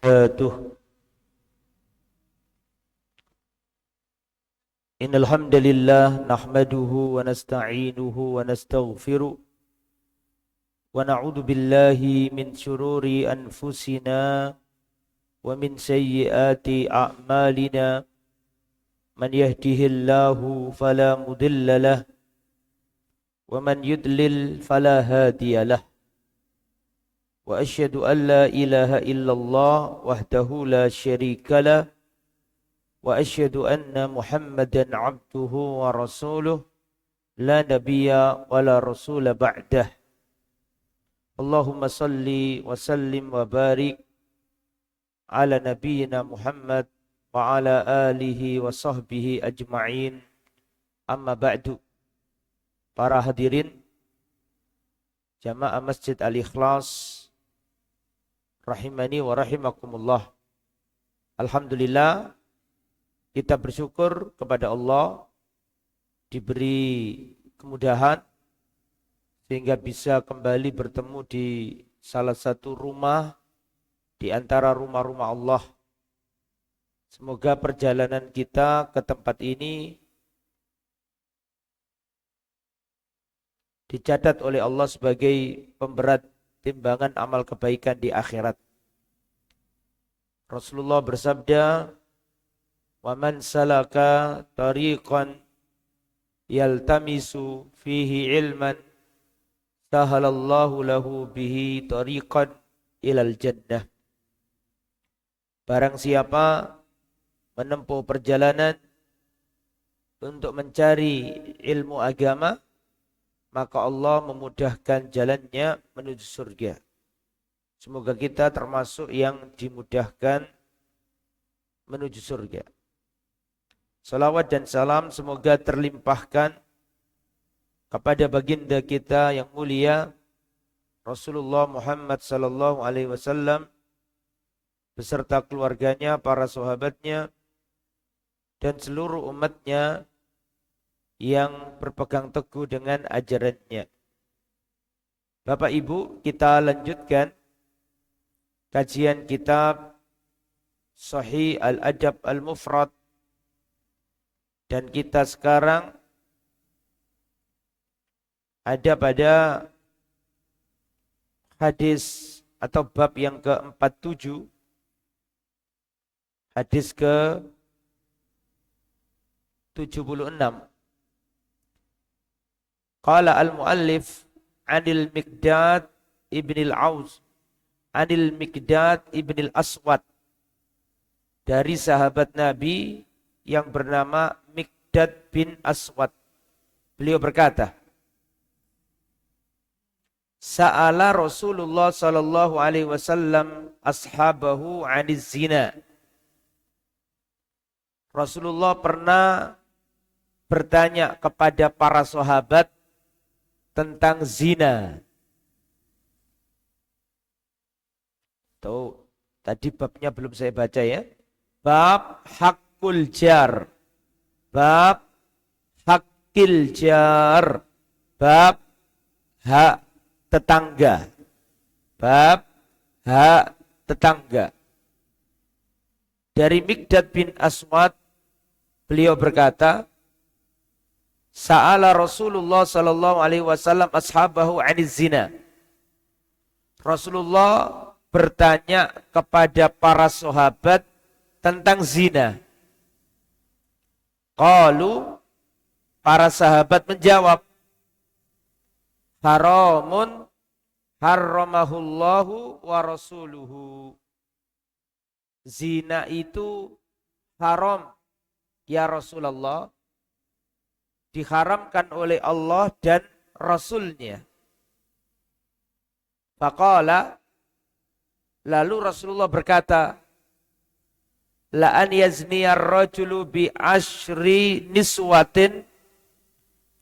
wabarakatuh. Innal hamdalillah nahmaduhu wa nasta'inuhu wa nastaghfiruh wa na'udzu billahi min shururi anfusina wa min sayyiati a'malina. Man yahdihillahu fala mudilla lah wa man yudlil fala hadiya lah. Wa asyhadu an la ilaha illallah wahdahu la syarika lah wa asyhadu anna Muhammadan abduhu wa rasuluh la nabiyya wa la rasula ba'dah. Allahumma salli wa sallim wa barik ala nabiyyina Muhammad wa ala alihi wa sahbihi ajma'in. Amma ba'du. Para hadirin jamaah Masjid Al-Ikhlas rahimani wa rahimakumullah. Alhamdulillah, kita bersyukur kepada Allah diberi kemudahan sehingga bisa kembali bertemu di salah satu rumah di antara rumah-rumah Allah. Semoga perjalanan kita ke tempat ini dicatat oleh Allah sebagai pemberat timbangan amal kebaikan di akhirat. Rasulullah bersabda, "Wa man salaka tariqan yaltamisu fihi ilman sahalallahu lahu bihi tariqan ilal jannah." Barang siapa menempuh perjalanan untuk mencari ilmu agama, maka Allah memudahkan jalannya menuju surga. Semoga kita termasuk yang dimudahkan menuju surga. Salawat dan salam semoga terlimpahkan kepada baginda kita yang mulia Rasulullah Muhammad sallallahu alaihi wasallam beserta keluarganya, para sahabatnya dan seluruh umatnya yang berpegang teguh dengan ajarannya. Bapak Ibu, kita lanjutkan kajian kitab Sahih Al-Adab Al-Mufrad. Dan kita sekarang ada pada hadis atau bab yang ke-47. Hadis ke-76. Qala al-muallif anil Miqdad ibn al-Aus anil Miqdad ibn al-Aswad, dari sahabat Nabi yang bernama Miqdad bin Aswad. Beliau berkata, Sa'ala Rasulullah sallallahu alaihi wasallam ashabahu 'aniz zina. Rasulullah pernah bertanya kepada para sahabat tentang zina. Tuh, tadi babnya belum saya baca ya. Bab hakul jar. Bab hakil jar. Bab hak tetangga. Bab hak tetangga. Dari Miqdad bin Aswad, beliau berkata, Sa'ala Rasulullah sallallahu alaihi wasallam ashabahu 'aniz zina. Rasulullah bertanya kepada para sahabat tentang zina. Qalu, para sahabat menjawab, haramun harramahullahu wa rasuluhu. Zina itu haram, ya Rasulullah, diharamkan oleh Allah dan Rasulnya. Faqala, lalu Rasulullah berkata, la an yazniyar rajulu bi ashri niswatin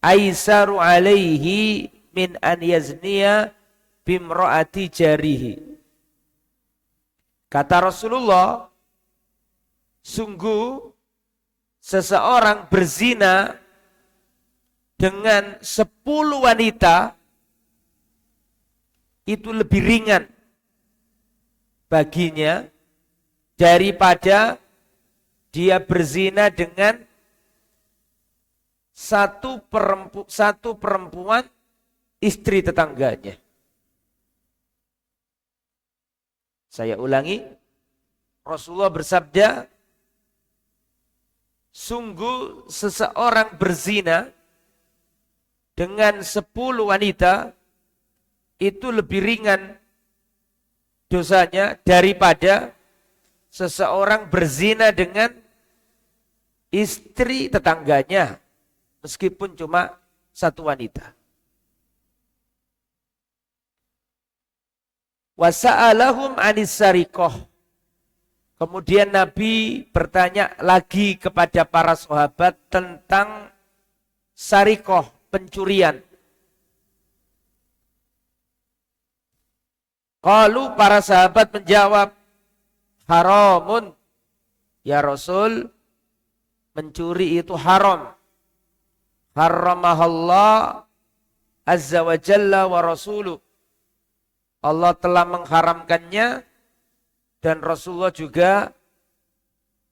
aisaru alaihi min an yazniya bimra'ati jarihi. Kata Rasulullah, sungguh seseorang berzina dengan 10 wanita itu lebih ringan baginya daripada dia berzina dengan satu perempuan istri tetangganya. Saya ulangi, Rasulullah bersabda, sungguh seseorang berzina dengan 10 wanita itu lebih ringan dosanya daripada seseorang berzina dengan istri tetangganya, meskipun cuma 1 wanita. Wasa'alahum anis sariqah. Kemudian Nabi bertanya lagi kepada para sahabat tentang sariqah, pencurian. Qalu, para sahabat menjawab, haramun. Ya Rasul, mencuri itu haram. Haramahallah azza wa jalla wa rasuluh. Allah telah mengharamkannya dan Rasulullah juga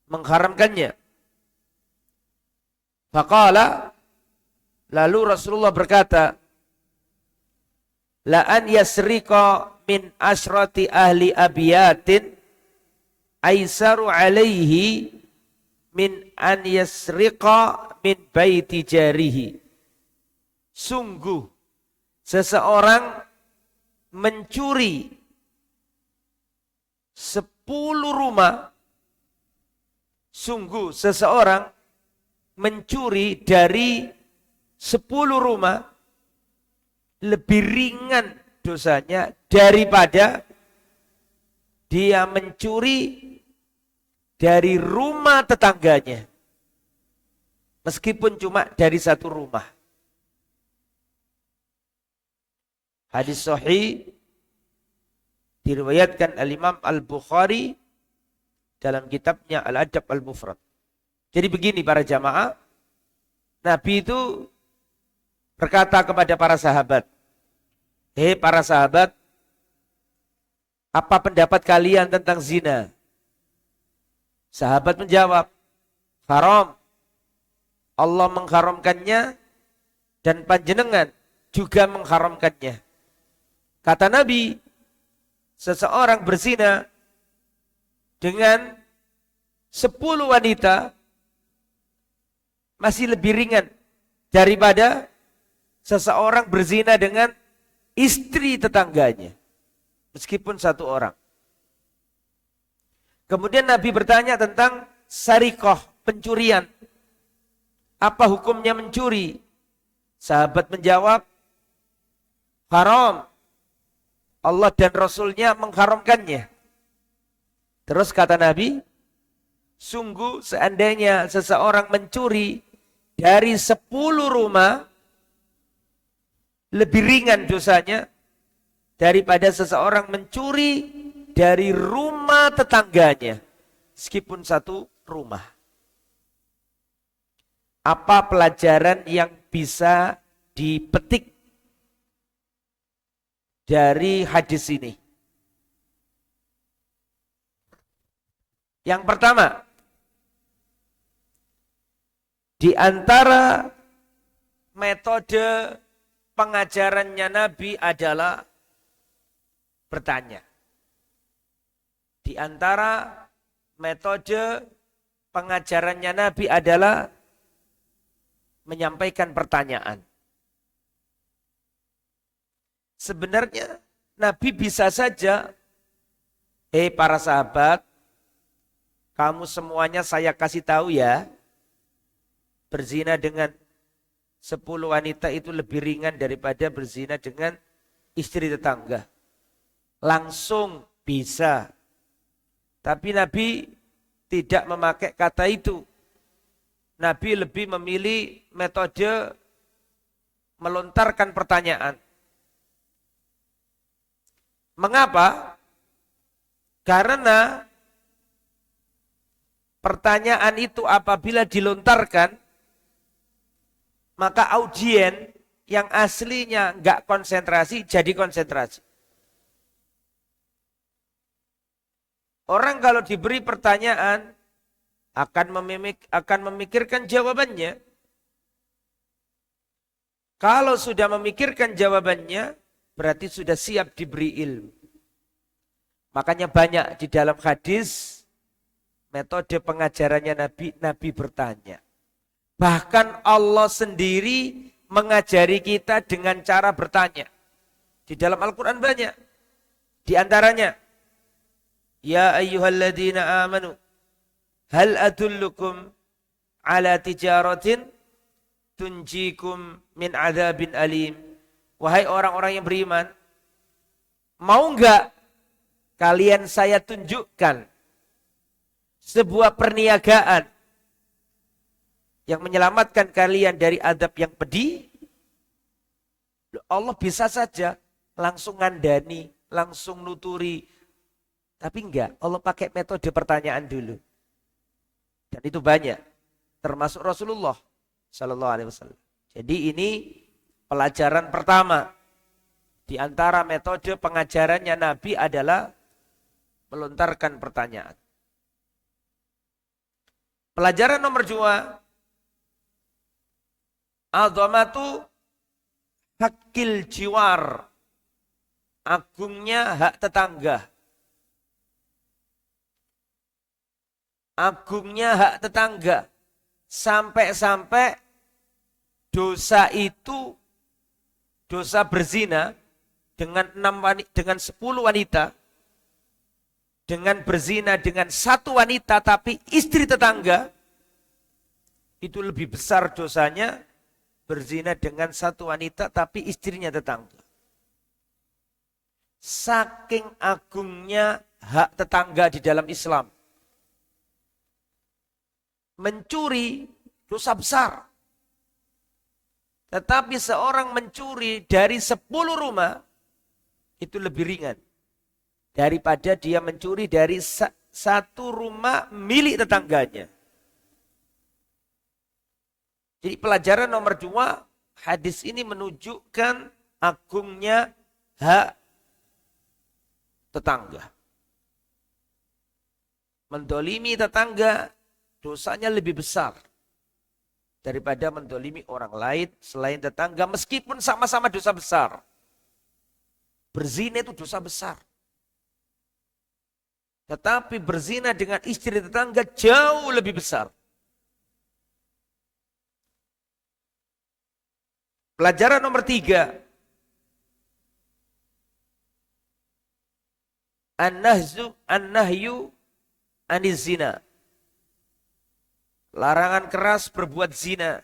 mengharamkannya. Faqala, lalu Rasulullah berkata, la an yasriqa min asyrati ahli abiyatin aisaru alaihi min an yasriqa min baiti jarihi. Sungguh seseorang mencuri 10 rumah, sungguh seseorang mencuri dari 10 rumah lebih ringan dosanya daripada dia mencuri dari rumah tetangganya, meskipun cuma dari 1 rumah. Hadis sahih diriwayatkan Al-Imam Al-Bukhari dalam kitabnya Al-Adab Al-Mufrad. Jadi begini para jamaah, Nabi itu berkata kepada para sahabat, hei para sahabat, apa pendapat kalian tentang zina? Sahabat menjawab, haram. Allah mengharamkannya dan panjenengan juga mengharamkannya. Kata Nabi, seseorang berzina dengan 10 wanita masih lebih ringan daripada seseorang berzina dengan istri tetangganya, meskipun 1 orang. Kemudian Nabi bertanya tentang sariqah, pencurian. Apa hukumnya mencuri? Sahabat menjawab, haram. Allah dan Rasulnya mengharamkannya. Terus kata Nabi, sungguh seandainya seseorang mencuri dari 10 rumah, lebih ringan dosanya daripada seseorang mencuri dari rumah tetangganya, meskipun 1 rumah. Apa pelajaran yang bisa dipetik dari hadis ini? Yang pertama, di antara metode pengajarannya Nabi adalah bertanya. Di antara metode pengajarannya Nabi adalah menyampaikan pertanyaan. Sebenarnya Nabi bisa saja, hei para sahabat, kamu semuanya saya kasih tahu ya, berzina dengan 10 wanita itu lebih ringan daripada berzina dengan istri tetangga. Langsung bisa. Tapi Nabi tidak memakai kata itu. Nabi lebih memilih metode melontarkan pertanyaan. Mengapa? Karena pertanyaan itu apabila dilontarkan, maka audien yang aslinya enggak konsentrasi jadi konsentrasi. Orang kalau diberi pertanyaan akan memikirkan jawabannya. Kalau sudah memikirkan jawabannya, berarti sudah siap diberi ilmu. Makanya banyak di dalam hadis metode pengajarannya Nabi bertanya. Bahkan Allah sendiri mengajari kita dengan cara bertanya. Di dalam Al-Quran banyak. Di antaranya, Ya ayyuhalladzina amanu, hal adullukum ala tijaratin tunjikum min adzabin alim. Wahai orang-orang yang beriman, mau enggak kalian saya tunjukkan sebuah perniagaan yang menyelamatkan kalian dari adab yang pedih? Allah bisa saja langsung ngandani, langsung nuturi. Tapi enggak, Allah pakai metode pertanyaan dulu. Dan itu banyak, termasuk Rasulullah Sallallahu Alaihi Wasallam. Jadi ini pelajaran pertama. Di antara metode pengajarannya Nabi adalah melontarkan pertanyaan. Pelajaran nomor 2. Azamatu hakil jiwar. Agungnya hak tetangga. Agungnya hak tetangga. Sampai-sampai dosa itu, dosa berzina dengan 10 wanita, dengan berzina dengan 1 wanita tapi istri tetangga, itu lebih besar dosanya berzina dengan 1 wanita tapi istrinya tetangga. Saking agungnya hak tetangga di dalam Islam. Mencuri dosa besar. Tetapi seorang mencuri dari 10 rumah itu lebih ringan daripada dia mencuri dari 1 rumah milik tetangganya. Jadi pelajaran nomor 2, hadis ini menunjukkan agungnya hak tetangga. Mendolimi tetangga dosanya lebih besar daripada mendolimi orang lain selain tetangga, meskipun sama-sama dosa besar. Berzina itu dosa besar. Tetapi berzina dengan istri tetangga jauh lebih besar. Pelajaran nomor 3. An-nahyu aniz zina. Larangan keras berbuat zina.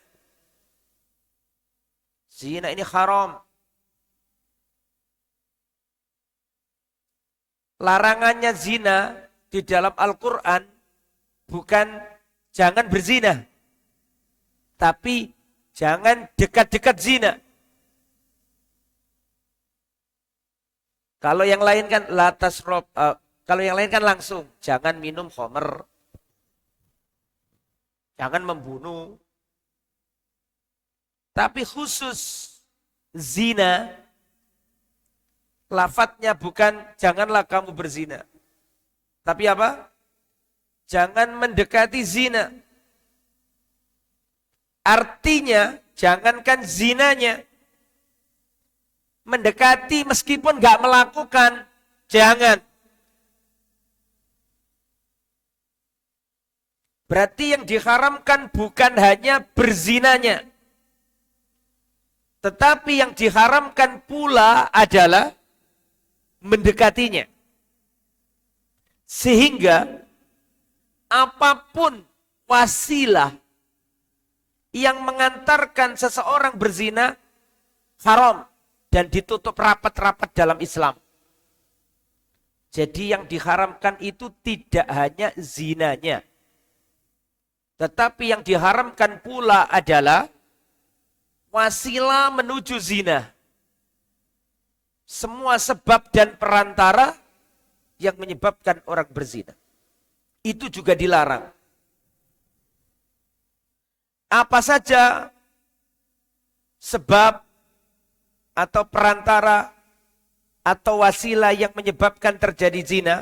Zina ini haram. Larangannya zina di dalam Al-Quran bukan jangan berzina, tapi jangan dekat-dekat zina. Kalau yang lain kan kalau yang lain kan langsung jangan minum khamr, jangan membunuh. Tapi khusus zina, lafadznya bukan janganlah kamu berzina. Tapi apa? Jangan mendekati zina. Artinya jangankan zinanya, mendekati meskipun gak melakukan, jangan. Berarti yang diharamkan bukan hanya berzinanya, tetapi yang diharamkan pula adalah mendekatinya. Sehingga apapun wasilah yang mengantarkan seseorang berzina haram dan ditutup rapat-rapat dalam Islam. Jadi yang diharamkan itu tidak hanya zinanya, tetapi yang diharamkan pula adalah wasilah menuju zina. Semua sebab dan perantara yang menyebabkan orang berzina. Itu juga dilarang. Apa saja sebab atau perantara atau wasilah yang menyebabkan terjadi zina,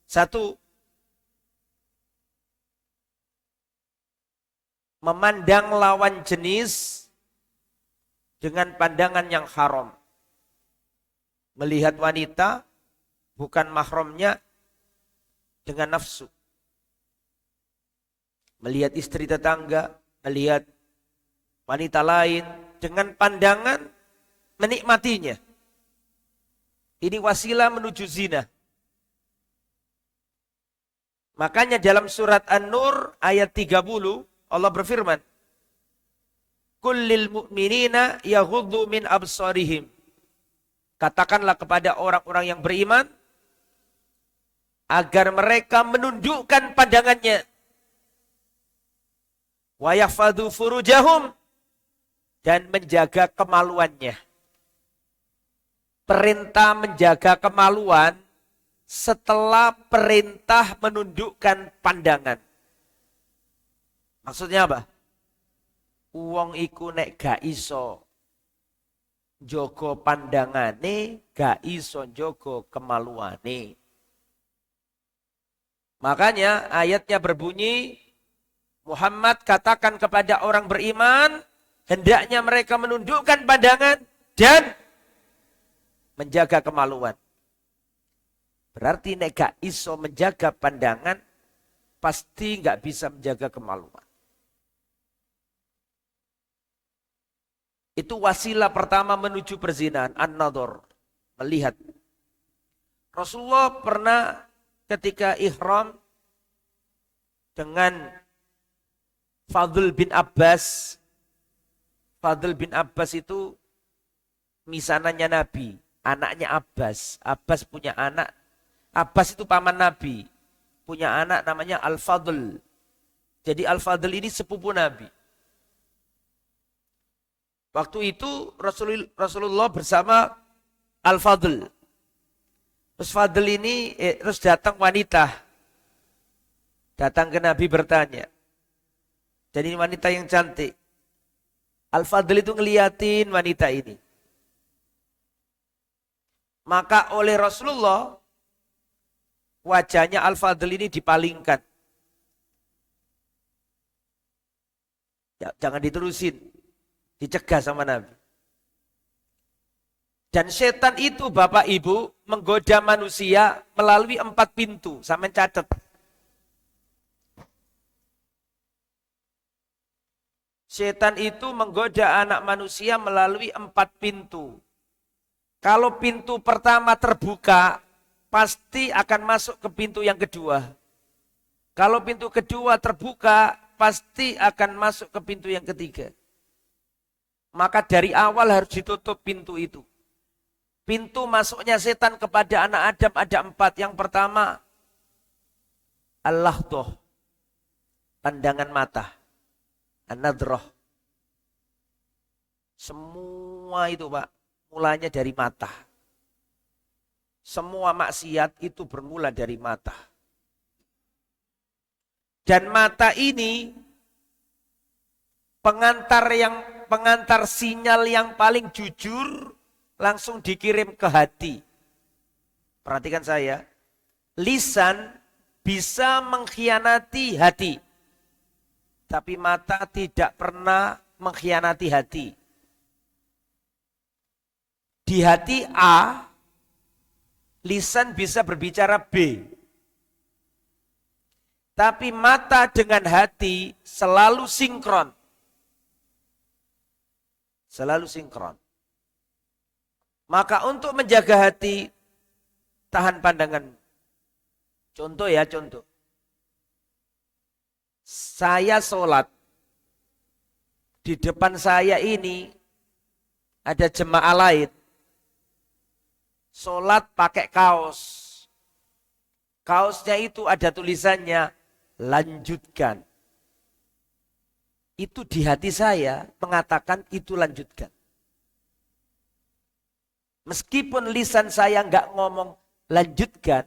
Satu, memandang lawan jenis dengan pandangan yang haram. Melihat wanita bukan mahramnya dengan nafsu. Melihat istri tetangga, melihat wanita lain dengan pandangan menikmatinya. Ini wasilah menuju zina. Makanya dalam surat An-Nur ayat 30 Allah berfirman, "Kullil mu'minina yaghuddu min absarihim." Katakanlah kepada orang-orang yang beriman agar mereka menundukkan pandangannya. Wa yahfadzu furujahum, dan menjaga kemaluannya. Perintah menjaga kemaluan setelah perintah menundukkan pandangan. Maksudnya apa? Wong iku nek gak iso jogo pandangane, gak iso jogo kemaluane. Makanya ayatnya berbunyi, Muhammad katakan kepada orang beriman, hendaknya mereka menundukkan pandangan dan menjaga kemaluan. Berarti nek gak iso menjaga pandangan, pasti gak bisa menjaga kemaluan. Itu wasilah pertama menuju perzinahan, an-nadhar, melihat. Rasulullah pernah ketika ihram dengan Fadl bin Abbas. Fadl bin Abbas itu misanannya Nabi, anaknya Abbas. Abbas punya anak, Abbas itu paman Nabi, punya anak namanya Al-Fadl. Jadi Al-Fadl ini sepupu Nabi. Waktu itu Rasulullah bersama Al-Fadl. Terus Fadl ini, terus datang wanita. Datang ke Nabi bertanya. Jadi wanita yang cantik. Al-Fadl itu ngeliatin wanita ini. Maka oleh Rasulullah, wajahnya Al-Fadl ini dipalingkan. Ya, jangan diterusin. Dicegah sama Nabi. Dan setan itu Bapak Ibu menggoda manusia melalui 4 pintu. Sampai catat. Setan itu menggoda anak manusia melalui 4 pintu. Kalau pintu pertama terbuka, pasti akan masuk ke pintu yang kedua. Kalau pintu kedua terbuka, pasti akan masuk ke pintu yang ketiga. Maka dari awal harus ditutup pintu itu. Pintu masuknya setan kepada anak Adam ada 4. Yang pertama, al-lahdoh, pandangan mata. An-nadroh. Semua itu Pak, mulanya dari mata. Semua maksiat itu bermula dari mata. Dan mata ini pengantar sinyal yang paling jujur langsung dikirim ke hati. Perhatikan saya, lisan bisa mengkhianati hati, tapi mata tidak pernah mengkhianati hati. Di hati A, lisan bisa berbicara B. Tapi mata dengan hati selalu sinkron. Selalu sinkron. Maka untuk menjaga hati, tahan pandangan. Contoh ya, contoh. Saya sholat. Di depan saya ini ada jemaah lain. Sholat pakai kaos. Kaosnya itu ada tulisannya, lanjutkan. Itu di hati saya mengatakan itu lanjutkan. Meskipun lisan saya nggak ngomong lanjutkan,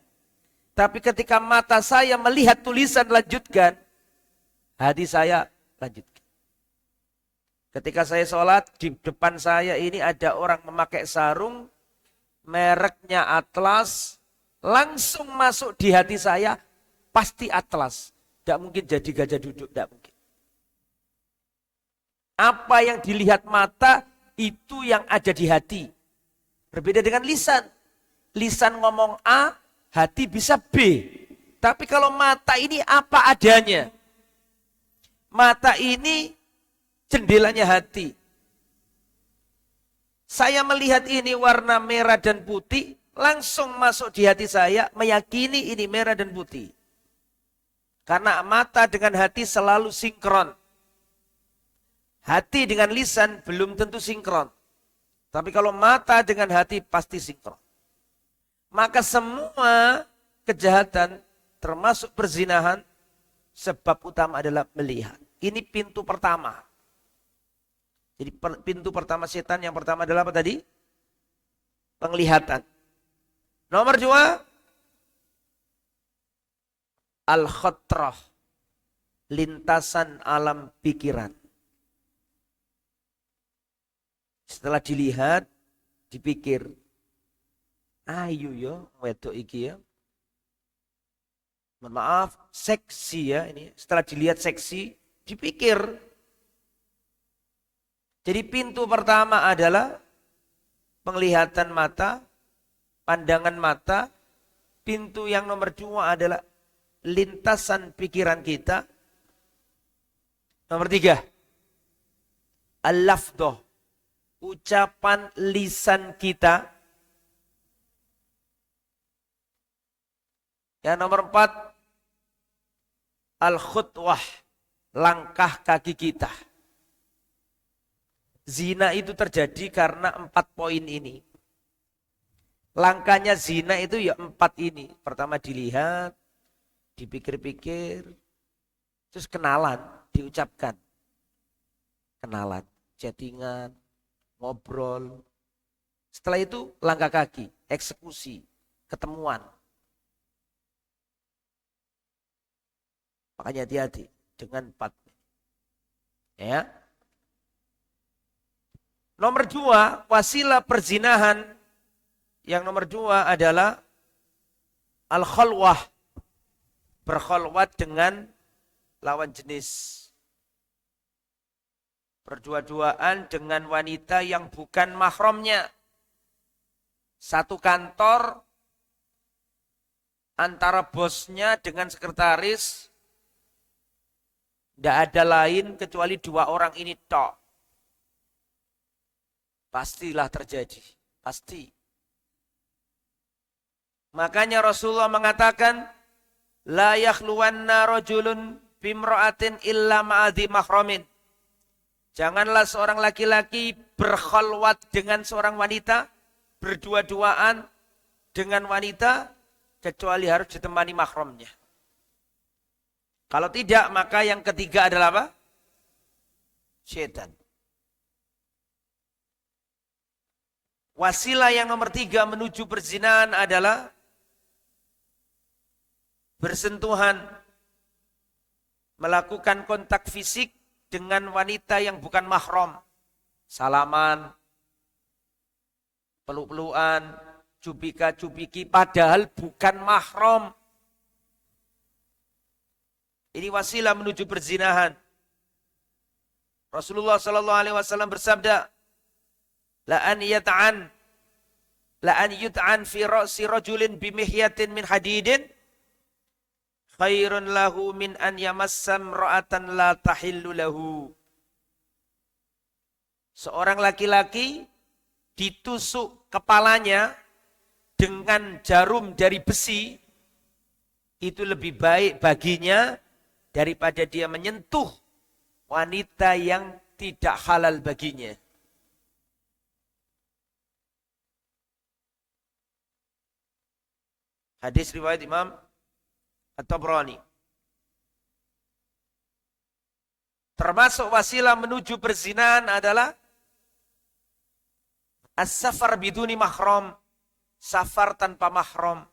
tapi ketika mata saya melihat tulisan lanjutkan, hati saya lanjutkan. Ketika saya sholat, di depan saya ini ada orang memakai sarung, mereknya Atlas, langsung masuk di hati saya, pasti atlas. Tidak mungkin jadi gajah duduk, tidak mungkin. Apa yang dilihat mata, itu yang ada di hati. Berbeda dengan lisan. Lisan ngomong A, hati bisa B. Tapi kalau mata ini apa adanya. Mata ini jendelanya hati. Saya melihat ini warna merah dan putih, langsung masuk di hati saya, meyakini ini merah dan putih. Karena mata dengan hati selalu sinkron. Hati dengan lisan belum tentu sinkron. Tapi kalau mata dengan hati pasti sinkron. Maka semua kejahatan termasuk perzinahan, sebab utama adalah melihat. Ini pintu pertama. Jadi pintu pertama setan yang pertama adalah apa tadi? Penglihatan. Nomor 2, al-khatrah, lintasan alam pikiran. Setelah dilihat, dipikir, ayo yo, wedok iki ya. Mohon maaf, seksi ya ini. Setelah dilihat seksi, dipikir. Jadi pintu pertama adalah penglihatan mata, pandangan mata. Pintu yang nomor 2 adalah lintasan pikiran kita. Nomor 3, al-lafdhah, ucapan lisan kita. Yang nomor 4, al-khutwah, langkah kaki kita. Zina itu terjadi karena 4 poin ini. Langkahnya zina itu ya 4 ini. Pertama dilihat, dipikir-pikir, terus kenalan, diucapkan. Kenalan, chattingan, ngobrol. Setelah itu langkah kaki, eksekusi, ketemuan. Makanya hati-hati dengan 4. Ya. Nomor 2, wasilah perzinahan. Yang nomor 2 adalah al-khalwah, berkhalwat dengan lawan jenis. Berdua-duaan dengan wanita yang bukan mahramnya. Satu kantor antara bosnya dengan sekretaris. Tidak ada lain kecuali 2 orang ini tok. Pastilah terjadi. Pasti. Makanya Rasulullah mengatakan, la yakhluwanna rajulun bimra'atin illa ma'adhi mahramin. Janganlah seorang laki-laki berkhalwat dengan seorang wanita, berdua-duaan dengan wanita, kecuali harus ditemani mahramnya. Kalau tidak, maka yang ketiga adalah apa? Syaitan. Wasilah yang nomor 3 menuju perzinahan adalah bersentuhan, melakukan kontak fisik dengan wanita yang bukan mahram. Salaman, peluk-pelukan, cubika-cubiki, padahal bukan mahram. Ini wasilah menuju perzinahan. Rasulullah SAW bersabda, la an yut'an fi ra'si rajulin bimihyatin min hadidin khairun lahu min an yamassam ra'atan la tahillu lahu. Seorang laki-laki ditusuk kepalanya dengan jarum dari besi, itu lebih baik baginya daripada dia menyentuh wanita yang tidak halal baginya. Hadis riwayat Imam At-Tabrani. Termasuk wasilah menuju perzinahan adalah as-safar biduni mahram, safar tanpa mahram.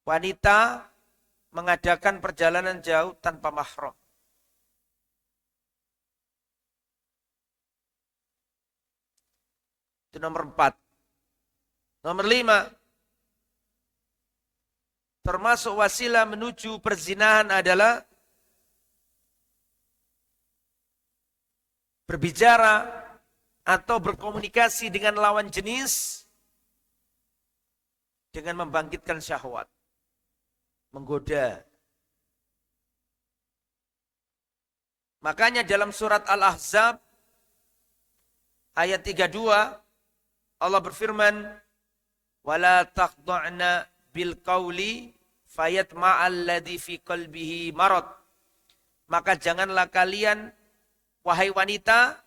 Wanita mengadakan perjalanan jauh tanpa mahram. Itu nomor 4. Nomor 5, termasuk wasilah menuju perzinahan adalah berbicara atau berkomunikasi dengan lawan jenis dengan membangkitkan syahwat, menggoda. Makanya dalam surat Al-Ahzab ayat 32 Allah berfirman, "Wala taqda'na bil qauli fayatma'al ladzi fi qalbihi marad." Maka janganlah kalian wahai wanita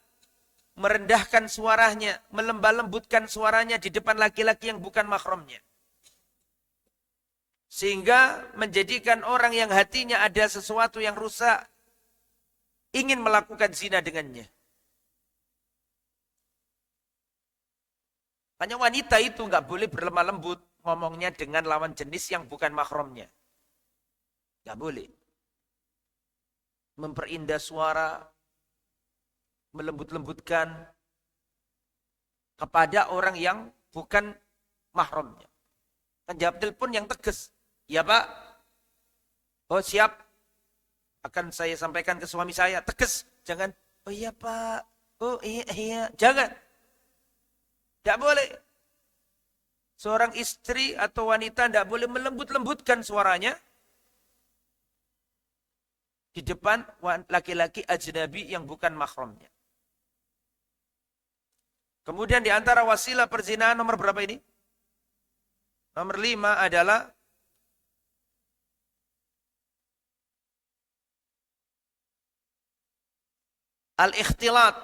merendahkan suaranya, melembut-lembutkan suaranya di depan laki-laki yang bukan mahramnya. Sehingga menjadikan orang yang hatinya ada sesuatu yang rusak ingin melakukan zina dengannya. Hanya wanita itu nggak boleh berlemah lembut ngomongnya dengan lawan jenis yang bukan mahramnya. Nggak boleh. Memperindah suara, melembut-lembutkan kepada orang yang bukan mahramnya. Kan jawab telepon yang tegas. Ya Pak. Oh siap. Akan saya sampaikan ke suami saya. Tegas. Jangan. Oh iya Pak. Oh iya. Jangan. Tidak boleh. Seorang istri atau wanita tidak boleh melembut-lembutkan suaranya di depan laki-laki ajnabi yang bukan mahramnya. Kemudian di antara wasilah perzinahan nomor berapa ini? Nomor 5 adalah al-ikhtilat,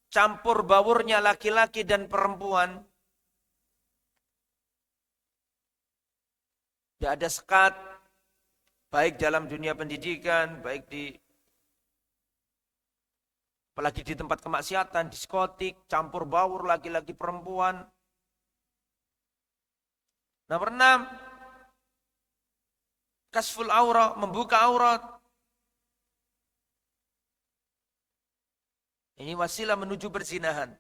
campur baurnya laki-laki dan perempuan. Tidak ada sekat, baik dalam dunia pendidikan, baik apalagi di tempat kemaksiatan, diskotik, campur baur laki-laki perempuan. Nomor 6, kasful aurat, membuka aurat. Ini wasilah menuju perzinahan.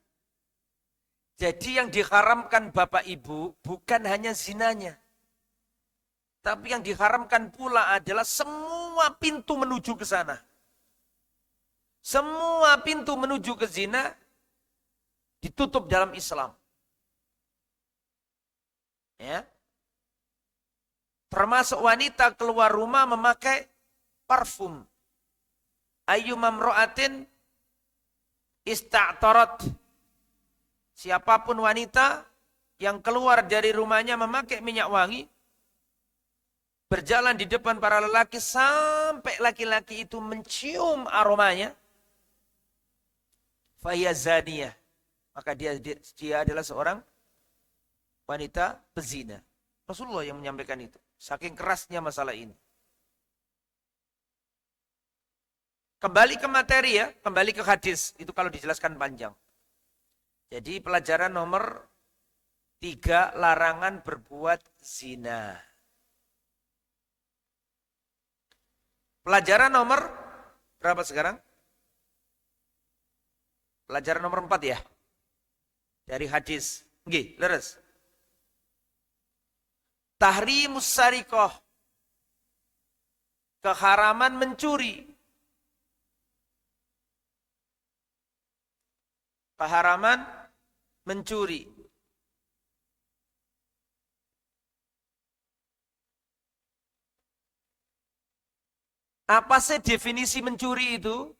Jadi yang diharamkan Bapak Ibu bukan hanya zinanya. Tapi yang diharamkan pula adalah semua pintu menuju ke sana. Semua pintu menuju ke zina ditutup dalam Islam. Ya. Termasuk wanita keluar rumah memakai parfum. Ayyumam ro'atin ista'tarat. Siapapun wanita yang keluar dari rumahnya memakai minyak wangi, berjalan di depan para lelaki sampai laki-laki itu mencium aromanya, fahiya zaniyah, maka dia adalah seorang wanita pezina. Rasulullah yang menyampaikan itu. Saking kerasnya masalah ini. Kembali ke materi ya, kembali ke hadis. Itu kalau dijelaskan panjang. Jadi pelajaran nomor 3, larangan berbuat zina. Pelajaran nomor berapa sekarang? Pelajaran nomor 4 ya. Dari hadis. Nggih, leres. Tahrimus sarikoh. Keharaman mencuri. Keharaman mencuri. Apa sih definisi mencuri itu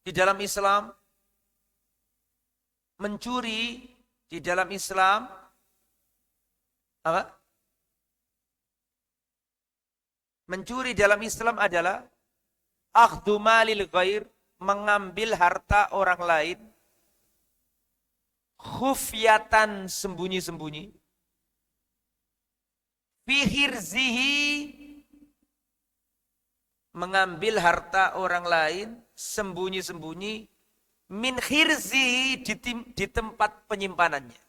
di dalam Islam? Mencuri di dalam Islam apa? Mencuri dalam Islam adalah akhdhu malil ghair, mengambil harta orang lain, khufyatan, sembunyi-sembunyi, fi hirzihi, mengambil harta orang lain sembunyi-sembunyi, min khirzihi, di tempat penyimpanannya.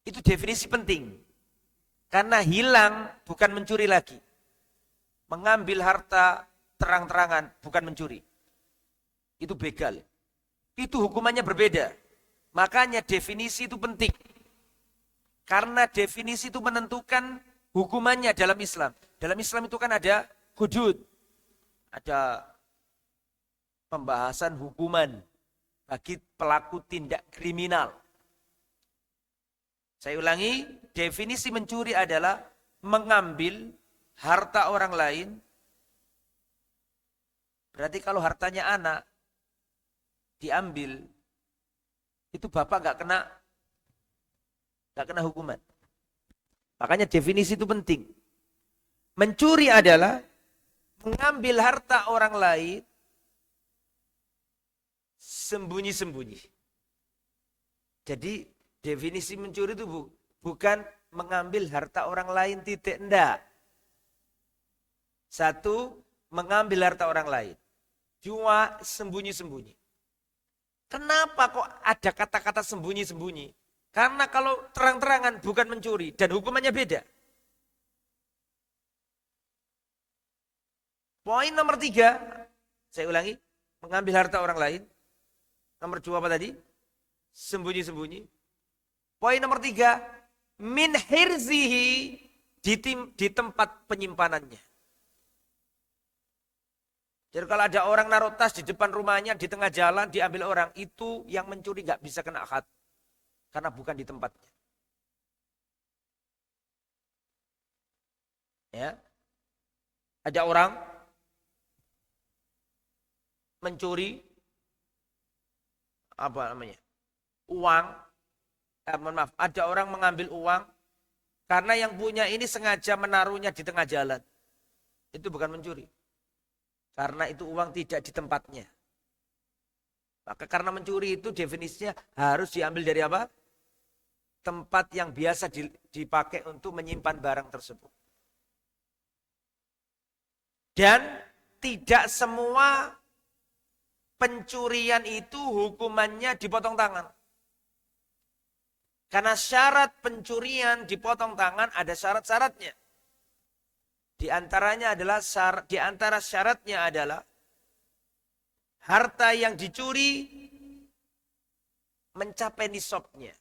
Itu definisi penting. Karena hilang bukan mencuri lagi. Mengambil harta terang-terangan bukan mencuri. Itu begal. Itu hukumannya berbeda. Makanya definisi itu penting. Karena definisi itu menentukan hukumannya dalam Islam. Dalam Islam itu kan ada hudud, ada pembahasan hukuman bagi pelaku tindak kriminal. Saya ulangi, definisi mencuri adalah mengambil harta orang lain. Berarti kalau hartanya anak diambil, itu bapak nggak kena hukuman. Makanya definisi itu penting. Mencuri adalah mengambil harta orang lain sembunyi-sembunyi. Jadi definisi mencuri itu bukan mengambil harta orang lain titik, enggak. Satu, mengambil harta orang lain. Dua, sembunyi-sembunyi. Kenapa kok ada kata-kata sembunyi-sembunyi? Karena kalau terang-terangan bukan mencuri dan hukumannya beda. Poin nomor 3, saya ulangi, mengambil harta orang lain. Nomor 2 apa tadi? Sembunyi-sembunyi. Poin nomor 3, min hirzihi, di tempat penyimpanannya. Jadi kalau ada orang naruh tas di depan rumahnya, di tengah jalan, diambil orang, itu yang mencuri gak bisa kena had. Karena bukan di tempatnya. Ya. Ada orang mencuri apa namanya? Uang. Mohon maaf, ada orang mengambil uang karena yang punya ini sengaja menaruhnya di tengah jalan. Itu bukan mencuri. Karena itu uang tidak di tempatnya. Maka karena mencuri itu definisinya harus diambil dari apa? Tempat yang biasa dipakai untuk menyimpan barang tersebut. Dan tidak semua pencurian itu hukumannya dipotong tangan. Karena syarat pencurian dipotong tangan ada syarat-syaratnya. Di antara syaratnya adalah harta yang dicuri mencapai nisabnya.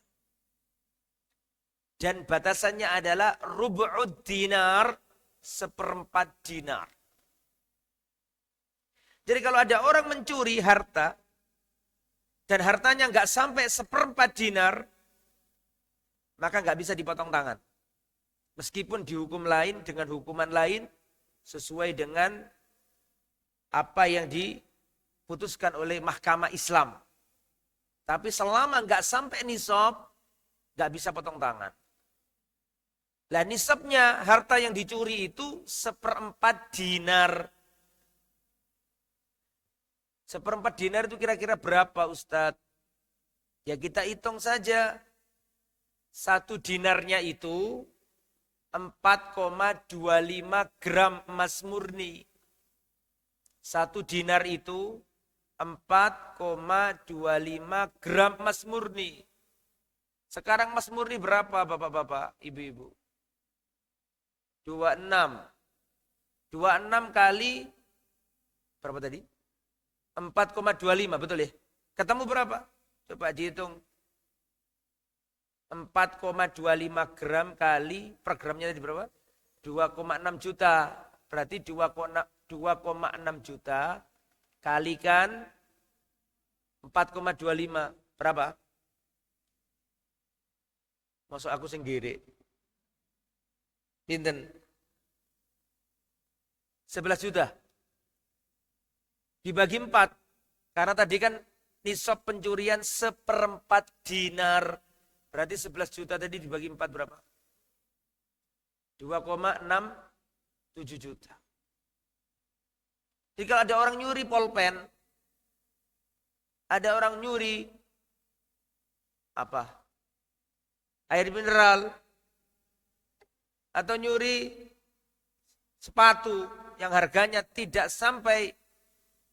Dan batasannya adalah rubu'ud dinar, 1/4 dinar. Jadi kalau ada orang mencuri harta dan hartanya nggak sampai 1/4 dinar, maka nggak bisa dipotong tangan. Meskipun dihukum lain dengan hukuman lain sesuai dengan apa yang diputuskan oleh mahkamah Islam. Tapi selama nggak sampai nisab, nggak bisa potong tangan. Lah nisabnya harta yang dicuri itu 1/4 dinar. 1/4 dinar itu kira-kira berapa Ustadz? Ya kita hitung saja. 1 dinarnya itu 4,25 gram emas murni. 1 dinar itu 4,25 gram emas murni. Sekarang emas murni berapa bapak-bapak, ibu-ibu? 26. 26 kali berapa tadi? 4,25, betul ya? Ketemu berapa? Coba dihitung. 4,25 gram kali per gramnya tadi berapa? 2,6 juta. Berarti 2,6 juta kalikan 4,25. Berapa? Masuk aku sendiri. Pinten? 11 juta. Dibagi 4. Karena tadi kan nisab pencurian 1/4 dinar. Berarti 11 juta tadi dibagi 4 berapa? 2,67 juta. Jadi kalau ada orang nyuri pulpen, ada orang nyuri apa? Air mineral, atau nyuri sepatu yang harganya tidak sampai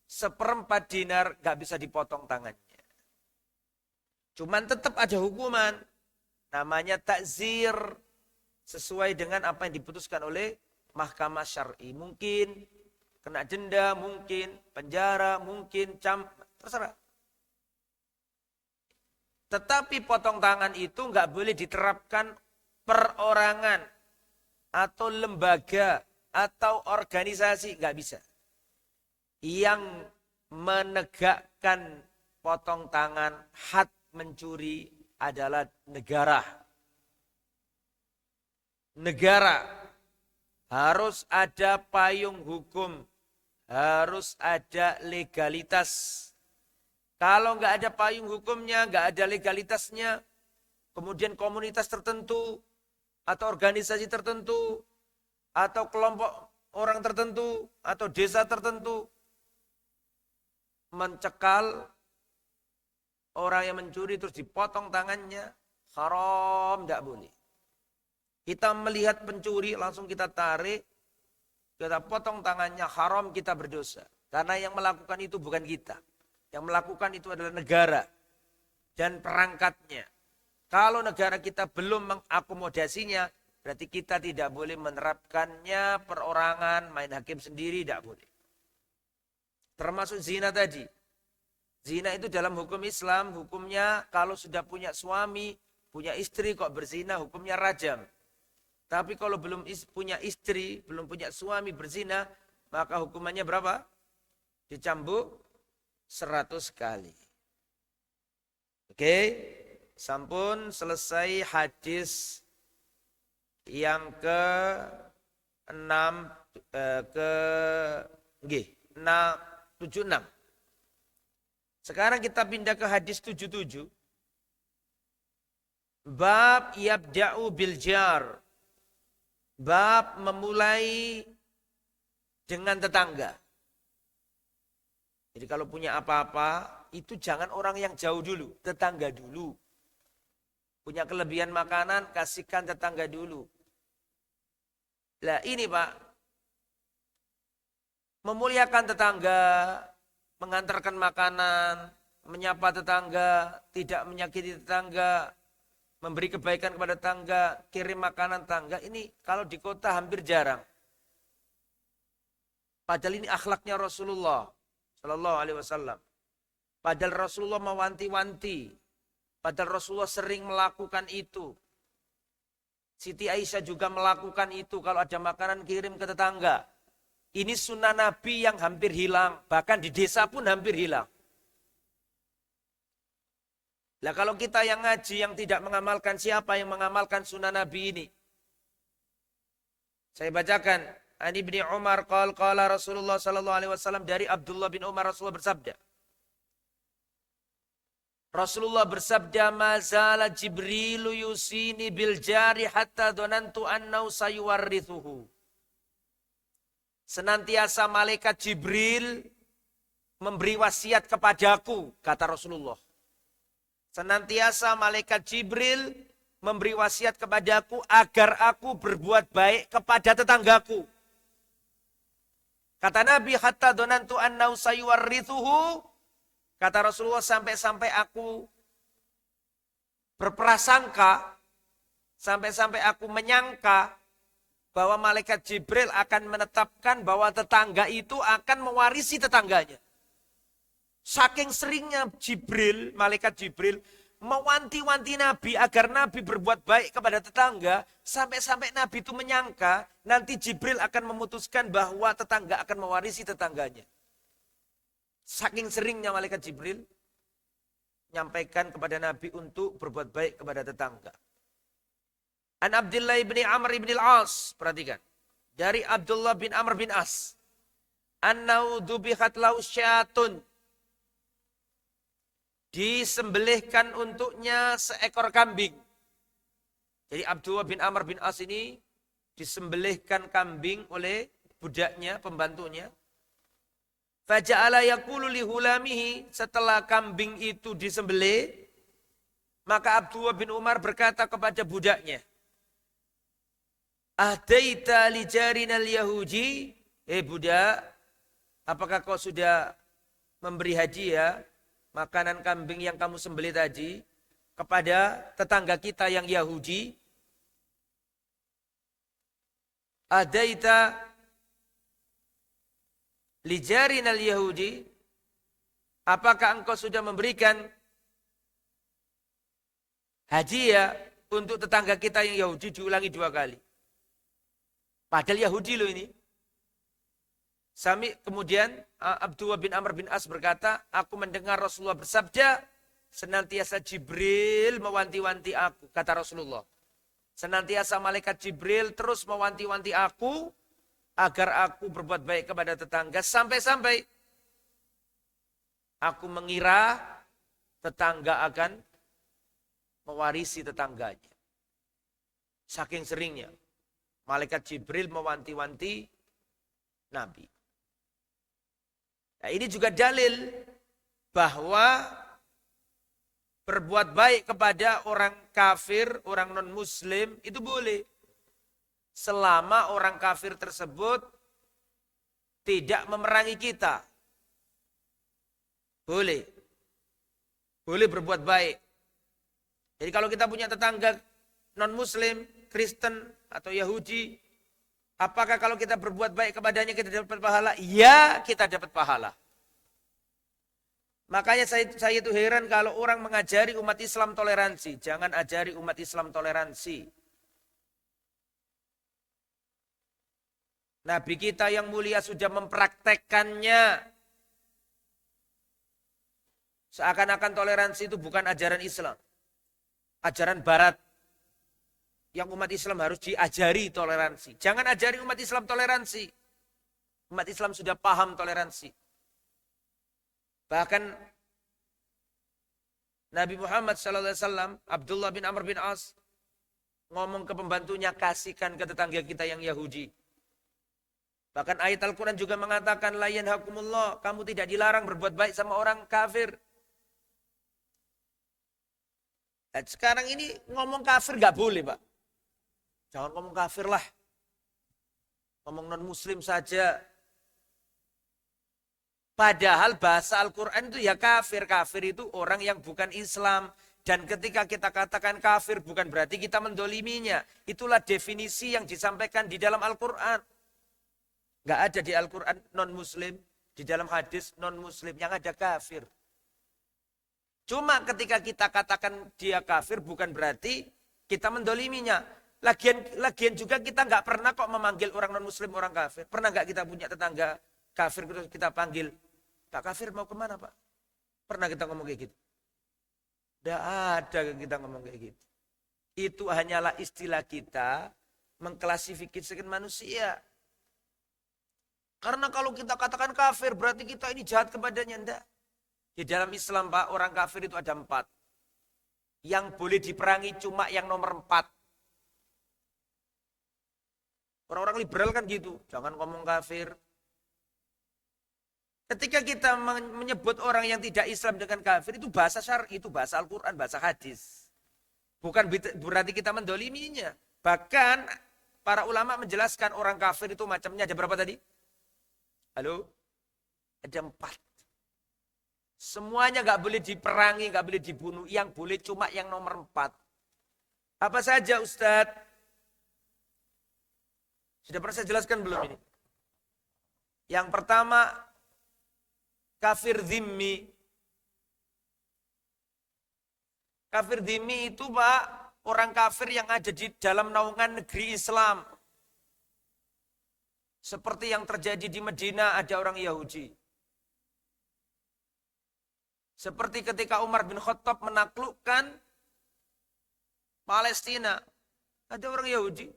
1/4 dinar, gak bisa dipotong tangannya. Cuman tetap ada hukuman, namanya takzir, sesuai dengan apa yang diputuskan oleh mahkamah syar'i. Mungkin kena denda, mungkin penjara, mungkin terserah. Tetapi potong tangan itu nggak boleh diterapkan perorangan. atau lembaga atau organisasi, nggak bisa. Yang menegakkan potong tangan, had mencuri adalah negara. Negara harus ada payung hukum, harus ada legalitas. Kalau nggak ada payung hukumnya, nggak ada legalitasnya, kemudian komunitas tertentu atau organisasi tertentu atau kelompok orang tertentu atau desa tertentu mencekal orang yang mencuri terus dipotong tangannya, haram, tidak boleh. Kita melihat pencuri langsung kita tarik, kita potong tangannya, haram, kita berdosa. Karena yang melakukan itu bukan kita. Yang melakukan itu adalah negara dan perangkatnya. Kalau negara kita belum mengakomodasinya, berarti kita tidak boleh menerapkannya perorangan, main hakim sendiri, tidak boleh. Termasuk zina tadi. Zina itu dalam hukum Islam, hukumnya kalau sudah punya suami, punya istri kok berzina, hukumnya rajam. Tapi kalau belum punya istri, belum punya suami berzina, maka hukumannya berapa? Dicambuk 100 kali. Oke, sampun selesai hadis yang ke-6 76. Sekarang kita pindah ke hadis 77. Bab yabda'u bil jar. Bab memulai dengan tetangga. Jadi kalau punya apa-apa, itu jangan orang yang jauh dulu, tetangga dulu. Punya kelebihan makanan, kasihkan tetangga dulu. Lah ini Pak, memuliakan tetangga, mengantarkan makanan, menyapa tetangga, tidak menyakiti tetangga, memberi kebaikan kepada tetangga, kirim makanan tetangga, ini kalau di kota hampir jarang. Padahal ini akhlaknya Rasulullah Sallallahu Alaihi Wasallam. Padahal Rasulullah mewanti-wanti. Padahal Rasulullah sering melakukan itu. Siti Aisyah juga melakukan itu. Kalau ada makanan kirim ke tetangga. Ini sunnah Nabi yang hampir hilang. Bahkan di desa pun hampir hilang. Nah kalau kita yang ngaji yang tidak mengamalkan, siapa yang mengamalkan sunnah Nabi ini? Saya bacakan. Ani bin Umar qala Rasulullah sallallahu alaihi wasallam, dari Abdullah bin Umar Rasulullah bersabda. Rasulullah bersabda, "Mazala Jibrilu yusini bil jari hatta donantu annau sayuwarrithuhu." Senantiasa malaikat Jibril memberi wasiat kepadaku, kata Rasulullah. Senantiasa malaikat Jibril memberi wasiat kepadaku agar aku berbuat baik kepada tetanggaku. Kata Nabi, hatta donantu annau sayuwarrithuhu. Kata Rasulullah, sampai-sampai aku berprasangka, sampai-sampai aku menyangka bahwa malaikat Jibril akan menetapkan bahwa tetangga itu akan mewarisi tetangganya. Saking seringnya Jibril, malaikat Jibril, mewanti-wanti Nabi agar Nabi berbuat baik kepada tetangga, sampai-sampai Nabi itu menyangka nanti Jibril akan memutuskan bahwa tetangga akan mewarisi tetangganya. Saking seringnya malaikat Jibril menyampaikan kepada Nabi untuk berbuat baik kepada tetangga. An Abdullah bin Amr bin al-As, perhatikan. Dari Abdullah bin Amr bin As. Annau dubihat lau syatun. Disembelihkan untuknya seekor kambing. Jadi Abdullah bin Amr bin As ini disembelihkan kambing oleh budaknya, pembantunya. Faja'ala yaqulu li hulamihi, setelah kambing itu disembelih, maka Abdullah bin Umar berkata kepada budaknya, "Ahdaita li jarinal Yahudi?" Budak, apakah kau sudah memberi hadiah makanan kambing yang kamu sembelih tadi kepada tetangga kita yang Yahudi? Ahdaita li jarinal Yahudi? Apakah engkau sudah memberikan hadiah untuk tetangga kita yang Yahudi? Diulangi 2 kali. Padahal Yahudi loh ini. Kemudian Abdullah bin Amr bin As berkata, aku mendengar Rasulullah bersabda, senantiasa Jibril mewanti-wanti aku, kata Rasulullah. Senantiasa malaikat Jibril terus mewanti-wanti aku, agar aku berbuat baik kepada tetangga, sampai-sampai aku mengira tetangga akan mewarisi tetangganya. Saking seringnya, malaikat Jibril mewanti-wanti Nabi. Nah, ini juga dalil bahwa berbuat baik kepada orang kafir, orang non-muslim itu boleh. Selama orang kafir tersebut tidak memerangi kita. Boleh. Boleh berbuat baik. Jadi kalau kita punya tetangga non-muslim, Kristen atau Yahudi, apakah kalau kita berbuat baik kepadanya kita dapat pahala? Ya, kita dapat pahala. Makanya saya itu heran kalau orang mengajari umat Islam toleransi. Jangan ajari umat Islam toleransi. Nabi kita yang mulia sudah mempraktekkannya. Seakan-akan toleransi itu bukan ajaran Islam. Ajaran Barat. Yang umat Islam harus diajari toleransi. Jangan ajari umat Islam toleransi. Umat Islam sudah paham toleransi. Bahkan Nabi Muhammad SAW, Abdullah bin Amr bin As, ngomong ke pembantunya, kasihkan ke tetangga kita yang Yahudi. Bahkan ayat Al-Quran juga mengatakan, la yanhakumullah, kamu tidak dilarang berbuat baik sama orang kafir. Dan sekarang ini ngomong kafir gak boleh, Pak. Jangan ngomong kafir lah. Ngomong non-muslim saja. Padahal bahasa Al-Quran itu ya kafir. Kafir itu orang yang bukan Islam. Dan ketika kita katakan kafir bukan berarti kita mendoliminya. Itulah definisi yang disampaikan di dalam Al-Quran. Gak ada di Al-Quran non-muslim. Di dalam hadis non-muslim. Yang ada kafir. Cuma ketika kita katakan dia kafir bukan berarti kita mendoliminya. Lagian juga kita nggak pernah kok memanggil orang non-muslim orang kafir. Pernah nggak kita punya tetangga kafir kita panggil, Pak kafir mau kemana Pak? Pernah kita ngomong kayak gitu? Tidak ada kita ngomong kayak gitu. Itu hanyalah istilah kita mengklasifikasikan manusia. Karena kalau kita katakan kafir berarti kita ini jahat kepadanya. Tidak. Di dalam Islam Pak, orang kafir itu ada 4. Yang boleh diperangi cuma yang nomor 4. Orang-orang liberal kan gitu, jangan ngomong kafir. Ketika kita menyebut orang yang tidak Islam dengan kafir, itu bahasa syar'i, itu bahasa Al-Quran, bahasa hadis. Bukan berarti kita mendoliminya. Bahkan para ulama menjelaskan orang kafir itu macamnya ada berapa tadi? Halo? Ada 4. Semuanya gak boleh diperangi, gak boleh dibunuh. Yang boleh cuma yang nomor 4. Apa saja Ustadz? Sudah pernah saya jelaskan belum ini? Yang pertama, kafir dhimmi. Kafir dhimmi itu Pak, orang kafir yang ada di dalam naungan negeri Islam. Seperti yang terjadi di Medina ada orang Yahudi. Seperti ketika Umar bin Khattab menaklukkan Palestina. Ada orang Yahudi.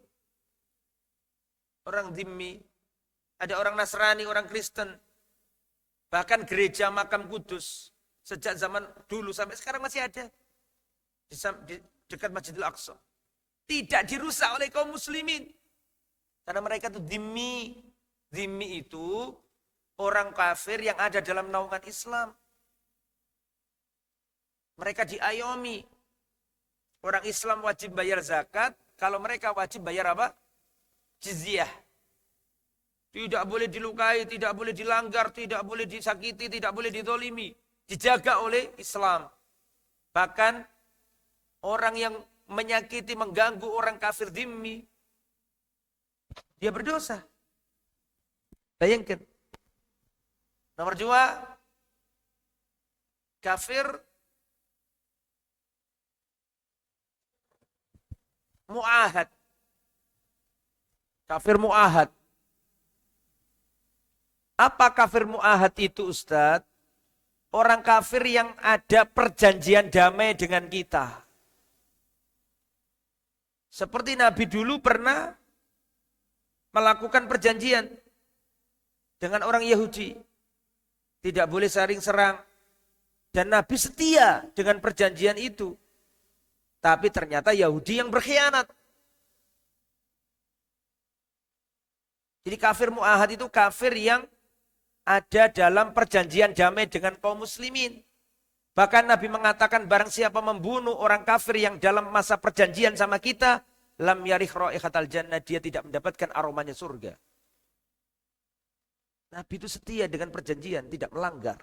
Orang dhimmi. Ada orang Nasrani, orang Kristen. Bahkan gereja makam Kudus. Sejak zaman dulu sampai sekarang masih ada. Di dekat Masjidil Aqsa. Tidak dirusak oleh kaum muslimin. Karena mereka itu dhimmi. Dhimmi itu orang kafir yang ada dalam naungan Islam. Mereka diayomi. Orang Islam wajib bayar zakat. Kalau mereka wajib bayar apa? Jizyah. Tidak boleh dilukai, tidak boleh dilanggar, tidak boleh disakiti, tidak boleh dizalimi. Dijaga oleh Islam. Bahkan orang yang menyakiti, mengganggu orang kafir dhimmi, dia berdosa. Bayangkan. Nomor 2, kafir mu'ahad. Kafir mu'ahad. Apa kafir mu'ahad itu Ustadz? Orang kafir yang ada perjanjian damai dengan kita. Seperti Nabi dulu pernah melakukan perjanjian dengan orang Yahudi. Tidak boleh saling serang. Dan Nabi setia dengan perjanjian itu. Tapi ternyata Yahudi yang berkhianat. Jadi kafir mu'ahad itu kafir yang ada dalam perjanjian damai dengan kaum muslimin. Bahkan Nabi mengatakan barang siapa membunuh orang kafir yang dalam masa perjanjian sama kita, lam yarih raihatal jannah, dia tidak mendapatkan aromanya surga. Nabi itu setia dengan perjanjian, tidak melanggar.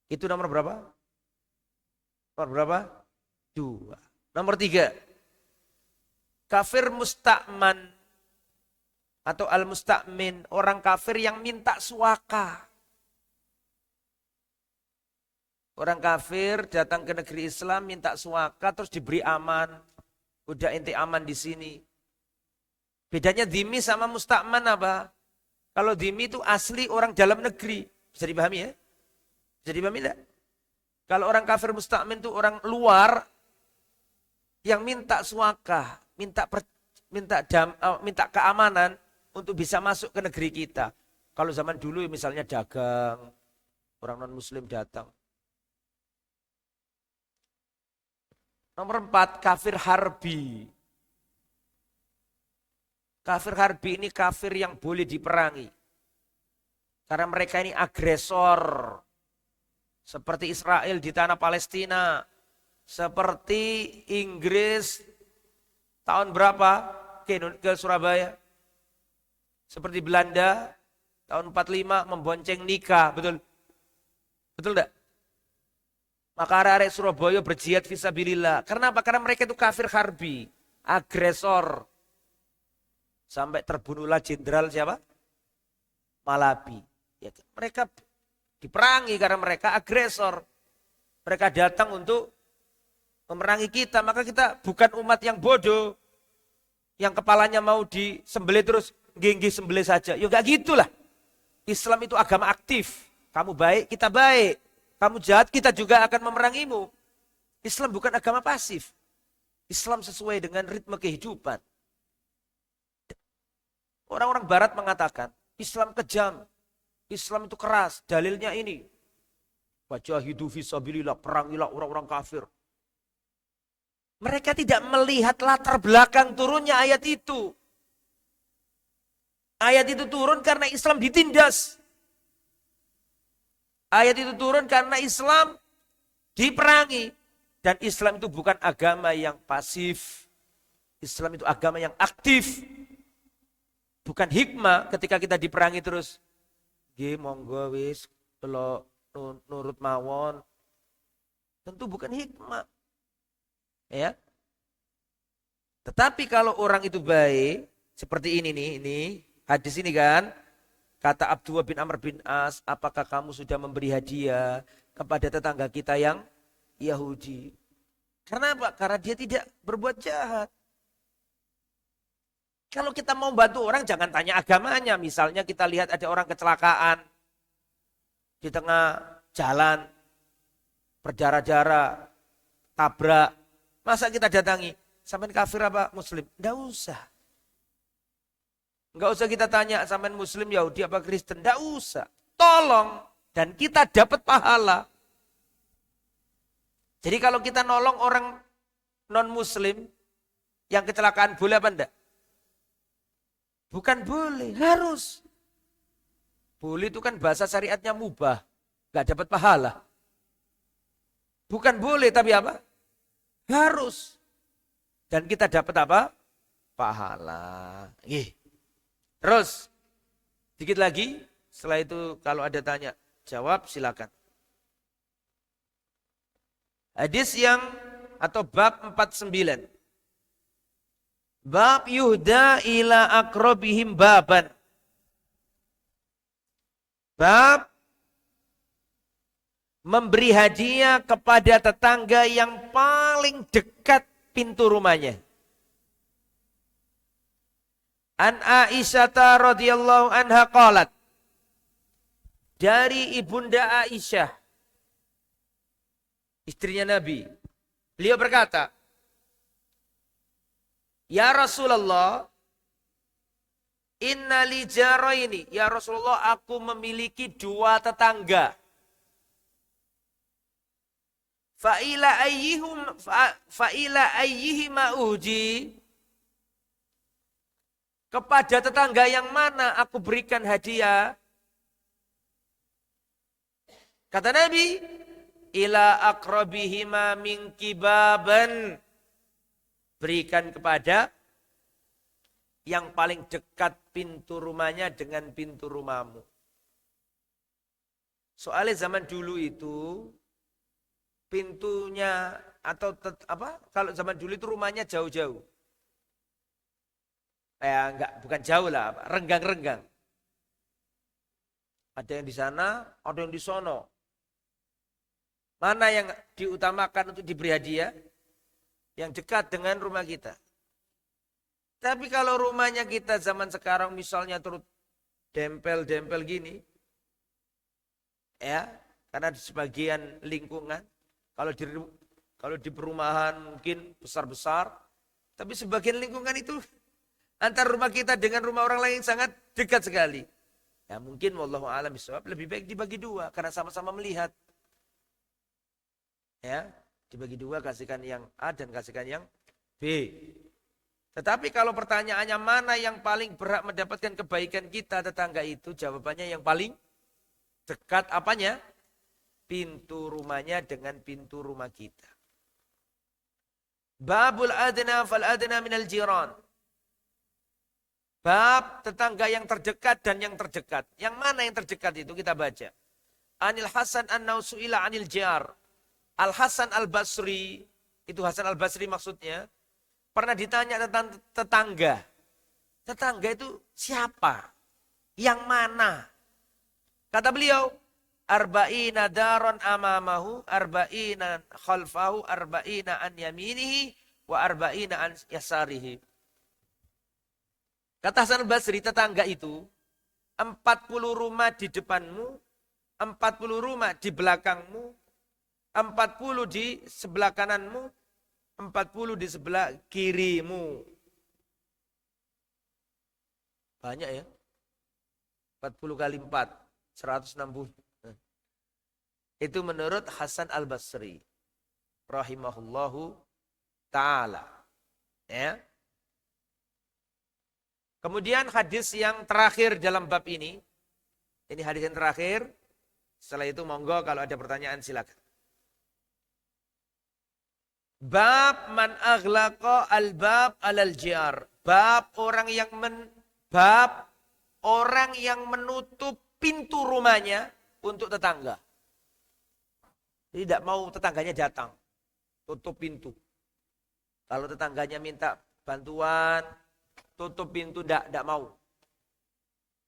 Itu nomor berapa? Nomor berapa? 2. Nomor 3. Kafir musta'man atau al-musta'min, orang kafir yang minta suaka. Orang kafir datang ke negeri Islam minta suaka terus diberi aman. Udah ente aman di sini. Bedanya dhimmi sama musta'man apa? Kalau dhimmi itu asli orang dalam negeri. Bisa dipahami ya? Bisa dipahami enggak? Kalau orang kafir musta'min itu orang luar yang minta suaka, minta keamanan untuk bisa masuk ke negeri kita. Kalau zaman dulu misalnya dagang, orang non-muslim datang. Nomor 4, kafir harbi. Kafir harbi ini kafir yang boleh diperangi. Karena mereka ini agresor. Seperti Israel di tanah Palestina. Seperti Inggris tahun berapa ke Surabaya. Seperti Belanda tahun 45 membonceng nikah, betul? Betul enggak? Maka arek-arek Surabaya berjihad fisabilillah. Karena apa? Karena mereka itu kafir harbi, agresor. Sampai terbunuhlah jenderal siapa? Malabi. Ya, mereka diperangi karena mereka agresor. Mereka datang untuk memerangi kita, maka kita bukan umat yang bodoh. Yang kepalanya mau disembelih terus genggi sembelih saja. Ya enggak gitulah. Islam itu agama aktif. Kamu baik, kita baik. Kamu jahat, kita juga akan memerangimu. Islam bukan agama pasif. Islam sesuai dengan ritme kehidupan. Orang-orang barat mengatakan, Islam kejam. Islam itu keras. Dalilnya ini. Wajahidu fisabilillah, perangilah orang-orang kafir. Mereka tidak melihat latar belakang turunnya ayat itu. Ayat itu turun karena Islam ditindas. Ayat itu turun karena Islam diperangi. Dan Islam itu bukan agama yang pasif. Islam itu agama yang aktif. Bukan hikmah ketika kita diperangi terus. Nggih monggo wis kalau nurut mawon. Tentu bukan hikmah. Ya. Tetapi kalau orang itu baik, seperti ini nih, ini hadis ini kan, kata Abdullah bin Amr bin As, apakah kamu sudah memberi hadiah kepada tetangga kita yang Yahudi? Karena apa? Karena dia tidak berbuat jahat. Kalau kita mau bantu orang jangan tanya agamanya. Misalnya kita lihat ada orang kecelakaan di tengah jalan, berdarah-darah, tabrak. Masa kita datangi, sampean kafir apa muslim? Enggak usah. Enggak usah kita tanya sampean muslim, Yahudi apa Kristen. Enggak usah. Tolong. Dan kita dapat pahala. Jadi kalau kita nolong orang non muslim yang kecelakaan boleh apa enggak? Bukan boleh, harus. Boleh itu kan bahasa syariatnya mubah. Enggak dapat pahala. Bukan boleh tapi apa? Harus. Dan kita dapat apa? Pahala. Terus, dikit lagi. Setelah itu kalau ada tanya, jawab silakan. Hadis yang atau bab 49. Bab yuhda ila akrobihim baban. Bab memberi hadiah kepada tetangga yang paling dekat pintu rumahnya. An Aisyah radhiyallahu anha qalat. Dari Ibunda Aisyah, istrinya Nabi. Beliau berkata, "Ya Rasulullah, inna li jaraini." Ya Rasulullah, aku memiliki dua tetangga. Fa'ila ayyihima uhji. Kepada tetangga yang mana aku berikan hadiah? Kata Nabi, ila aqrabihima min kibaban. Berikan kepada yang paling dekat pintu rumahnya dengan pintu rumahmu. Soalnya zaman dulu itu pintunya atau kalau zaman dulu itu rumahnya jauh-jauh. Bukan jauh lah, renggang-renggang. Ada yang di sana, ada yang di sono. Mana yang diutamakan untuk diberi hadiah? Yang dekat dengan rumah kita. Tapi kalau rumahnya kita zaman sekarang misalnya turut dempel-dempel gini, ya, karena di sebagian lingkungan, kalau di perumahan mungkin besar-besar, tapi sebagian lingkungan itu antara rumah kita dengan rumah orang lain sangat dekat sekali. Ya mungkin wallahu a'lam bishawab lebih baik dibagi dua karena sama-sama melihat. Ya, dibagi dua, kasihkan yang A dan kasihkan yang B. Tetapi kalau pertanyaannya mana yang paling berhak mendapatkan kebaikan kita tetangga itu, jawabannya yang paling dekat apanya? Pintu rumahnya dengan pintu rumah kita. Babul adna fal adna minal jiran. Bab tetangga yang terdekat dan yang terdekat. Yang mana yang terdekat itu kita baca. Anil Hasan an-Nausu'ila anil jar. Al-Hasan al-Basri, itu Hasan al-Basri maksudnya, pernah ditanya tentang tetangga. Tetangga itu siapa? Yang mana? Kata beliau, arba'ina daron amamahu, arba'ina khalfahu, arba'ina an yaminihi, wa arba'ina an yasarihi. Kata Hasan al-Basri, tetangga itu 40 rumah di depanmu, 40 rumah di belakangmu, 40 di sebelah kananmu, 40 di sebelah kirimu. Banyak ya. 40 kali 4, 160. Itu menurut Hasan al-Basri. Rahimahullahu ta'ala. Ya. Kemudian hadis yang terakhir dalam bab ini. Ini hadis yang terakhir. Setelah itu monggo kalau ada pertanyaan silakan. Bab man aghlaqa al-bab alal jar. Bab orang yang menutup pintu rumahnya untuk tetangga. Jadi tidak mau tetangganya datang. Tutup pintu. Kalau tetangganya minta bantuan, tutup pintu, tidak mau.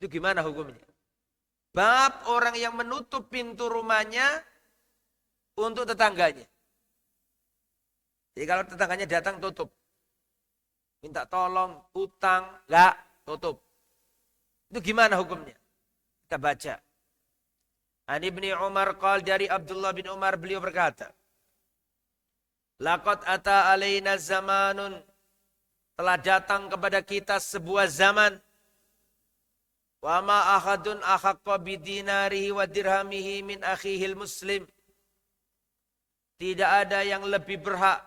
Itu gimana hukumnya? Bab orang yang menutup pintu rumahnya untuk tetangganya. Jadi kalau tetangganya datang, tutup. Minta tolong, utang, enggak, tutup. Itu gimana hukumnya? Kita baca. An Ibni Umar qal, dari Abdullah bin Umar beliau berkata, laqad ata alaina zamanun, telah datang kepada kita sebuah zaman, wa ma ahadun ahaqqa bidinarihi wa dirhamihi min akhihil muslim. Tidak ada yang lebih berhak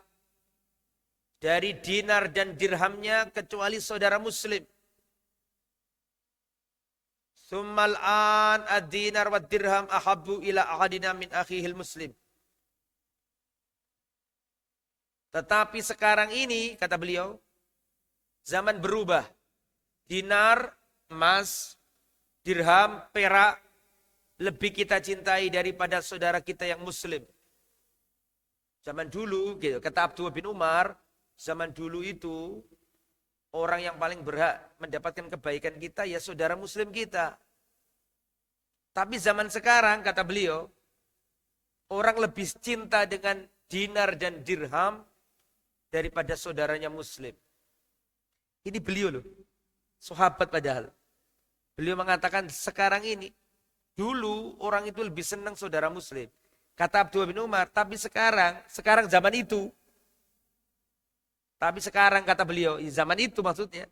dari dinar dan dirhamnya kecuali saudara muslim. Summal an ad-dinar wa dirham ahabbu ila ahadina min akhihil muslim. Tetapi sekarang ini, kata beliau, zaman berubah. Dinar, emas, dirham, perak lebih kita cintai daripada saudara kita yang muslim. Zaman dulu, gitu, kata Abdullah bin Umar, zaman dulu itu orang yang paling berhak mendapatkan kebaikan kita ya saudara muslim kita. Tapi zaman sekarang, kata beliau, orang lebih cinta dengan dinar dan dirham daripada saudaranya muslim. Ini beliau loh. sahabat padahal. Beliau mengatakan sekarang ini, dulu orang itu lebih senang saudara muslim. Kata Abdullah bin Umar, tapi sekarang zaman itu. Tapi sekarang kata beliau, zaman itu maksudnya.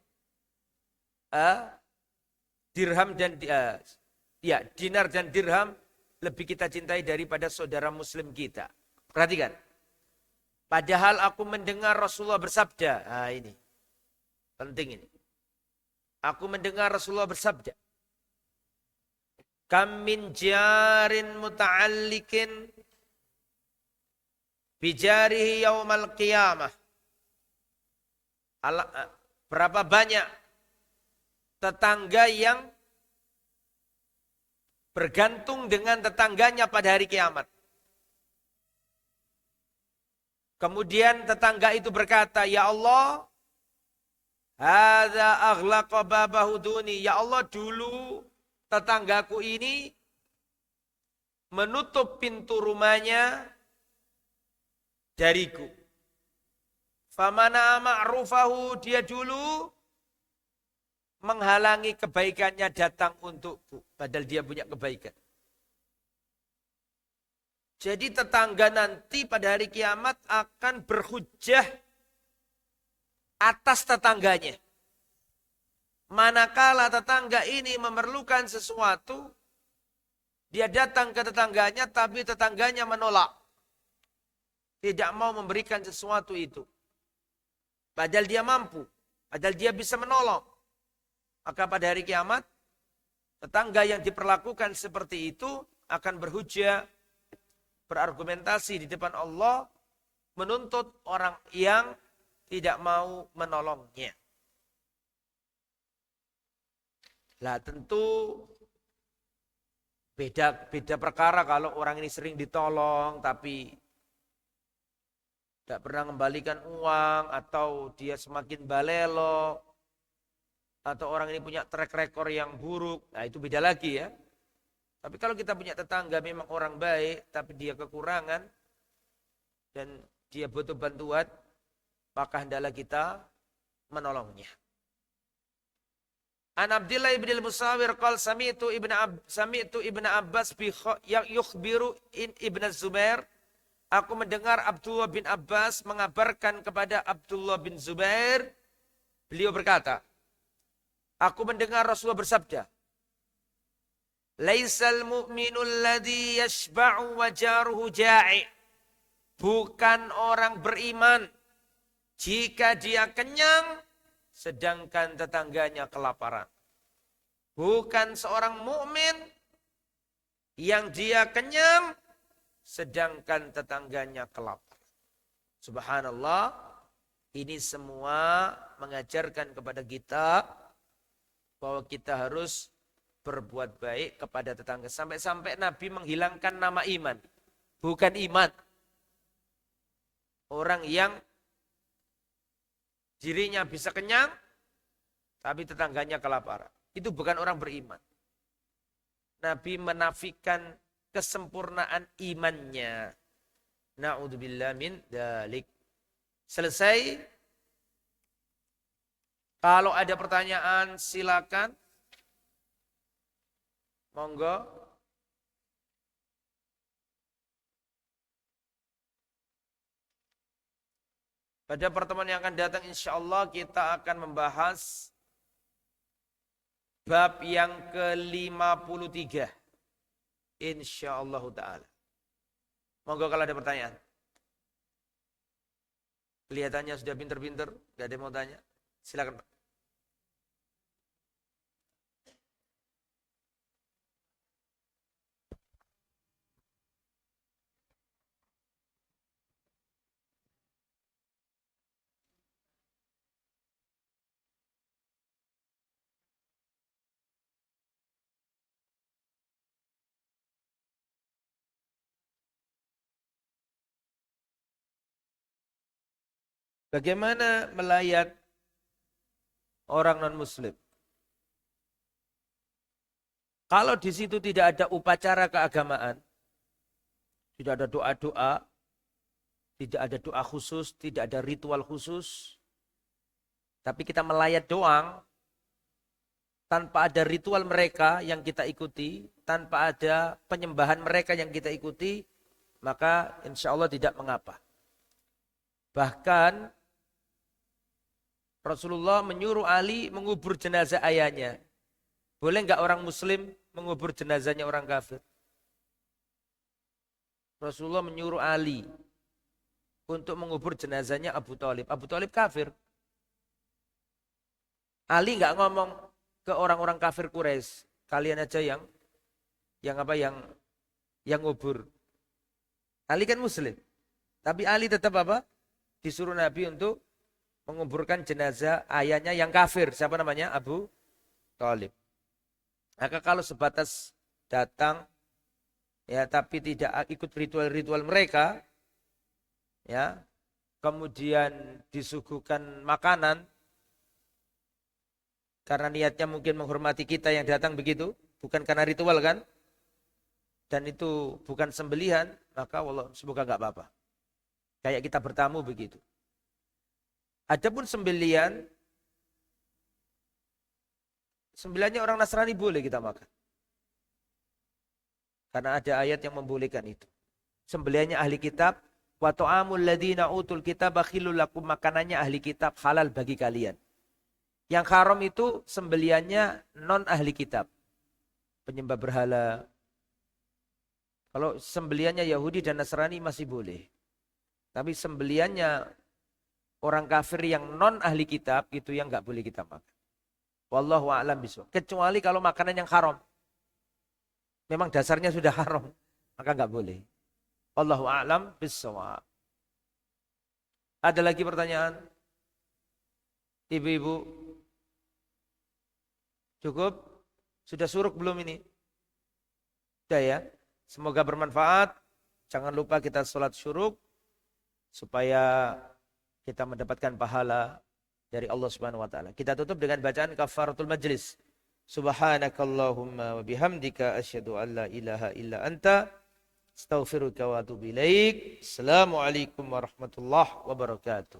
Dirham dan dinar dan dirham lebih kita cintai daripada saudara muslim kita. Perhatikan. Padahal aku mendengar Rasulullah bersabda. Nah ini. Penting ini. Aku mendengar Rasulullah bersabda. Kam min jarin muta'allikin bijarihi yaumal qiyamah. Berapa banyak tetangga yang bergantung dengan tetangganya pada hari kiamat. Kemudian tetangga itu berkata, ya Allah, hadza aghlaqa babahu duni. Ya Allah, dulu tetanggaku ini menutup pintu rumahnya dariku. Famana ma'rufahu, dia dulu menghalangi kebaikannya datang untukku. Padahal dia punya kebaikan. Jadi tetangga nanti pada hari kiamat akan berhujjah atas tetangganya. Manakala tetangga ini memerlukan sesuatu, dia datang ke tetangganya tapi tetangganya menolak. Tidak mau memberikan sesuatu itu. Padahal dia mampu, padahal dia bisa menolong. Maka pada hari kiamat, tetangga yang diperlakukan seperti itu akan berhujjah, berargumentasi di depan Allah, menuntut orang yang tidak mau menolongnya. Lah tentu beda perkara kalau orang ini sering ditolong tapi tidak pernah mengembalikan uang, atau dia semakin balelo, atau orang ini punya track record yang buruk. Nah itu beda lagi ya. Tapi kalau kita punya tetangga memang orang baik, tapi dia kekurangan dan dia butuh bantuan, maka hendaklah kita menolongnya. An Abdillah ibn al-Musawir qala sami'tu ibn Abbas yukhbiru ibn Zubair. Aku mendengar Abdullah bin Abbas mengabarkan kepada Abdullah bin Zubair. Beliau berkata, aku mendengar Rasulullah bersabda, Laisal mu'minul ladzi yashba'u wa jaruhu ja'i. Bukan orang beriman jika dia kenyang sedangkan tetangganya kelaparan. Bukan seorang mukmin yang dia kenyang sedangkan tetangganya kelaparan. Subhanallah, ini semua mengajarkan kepada kita bahwa kita harus berbuat baik kepada tetangga. Sampai-sampai Nabi menghilangkan nama iman. Bukan iman. Orang yang dirinya bisa kenyang, tapi tetangganya kelaparan. Itu bukan orang beriman. Nabi menafikan kesempurnaan imannya. Na'udzubillah min dzalik. Selesai. Kalau ada pertanyaan silakan. Monggo. Pada pertemuan yang akan datang insya Allah kita akan membahas bab yang ke-53. Insya Allah ta'ala. Monggo kalau ada pertanyaan. Kelihatannya sudah pinter-pinter. Gak ada yang mau tanya. Silakan Pak. Bagaimana melayat orang non-muslim? Kalau di situ tidak ada upacara keagamaan, tidak ada doa-doa, tidak ada doa khusus, tidak ada ritual khusus, tapi kita melayat doang, tanpa ada ritual mereka yang kita ikuti, tanpa ada penyembahan mereka yang kita ikuti, maka insya Allah tidak mengapa. Bahkan Rasulullah menyuruh Ali mengubur jenazah ayahnya. Boleh enggak orang muslim mengubur jenazahnya orang kafir? Rasulullah menyuruh Ali untuk mengubur jenazahnya Abu Thalib. Abu Thalib kafir. Ali enggak ngomong ke orang-orang kafir Quraisy, kalian aja yang ngubur. Ali kan muslim. Tapi Ali tetap apa? Disuruh Nabi untuk menguburkan jenazah ayahnya yang kafir. Siapa namanya? Abu Thalib. Maka kalau sebatas datang, ya tapi tidak ikut ritual-ritual mereka, ya kemudian disuguhkan makanan, karena niatnya mungkin menghormati kita yang datang begitu, bukan karena ritual kan, dan itu bukan sembelihan, maka Allah semoga nggak apa-apa. Kayak kita bertamu begitu. Adapun sembelihannya orang Nasrani boleh kita makan. Karena ada ayat yang membolehkan itu. Sembelihannya ahli kitab, wa ta'amul ladzina utul kitaba khilul lakum, makanannya ahli kitab halal bagi kalian. Yang haram itu sembelihannya non ahli kitab. Penyembah berhala. Kalau sembelihannya Yahudi dan Nasrani masih boleh. Tapi sembelihannya orang kafir yang non ahli kitab itu yang nggak boleh kita makan. Wallahu a'lam bishawab. Kecuali kalau makanan yang haram. Memang dasarnya sudah haram, maka nggak boleh. Wallahu a'lam bishawab. Ada lagi pertanyaan? Ibu-ibu? Cukup? Sudah suruk belum ini? Sudah ya? Semoga bermanfaat. Jangan lupa kita sholat syuruk supaya kita mendapatkan pahala dari Allah Subhanahu wa taala. Kita tutup dengan bacaan kafaratul majlis. Subhanakallahumma wa bihamdika asyhadu an la ilaha illa anta astaghfiruka wa atubu ilaik. Assalamualaikum warahmatullahi wabarakatuh.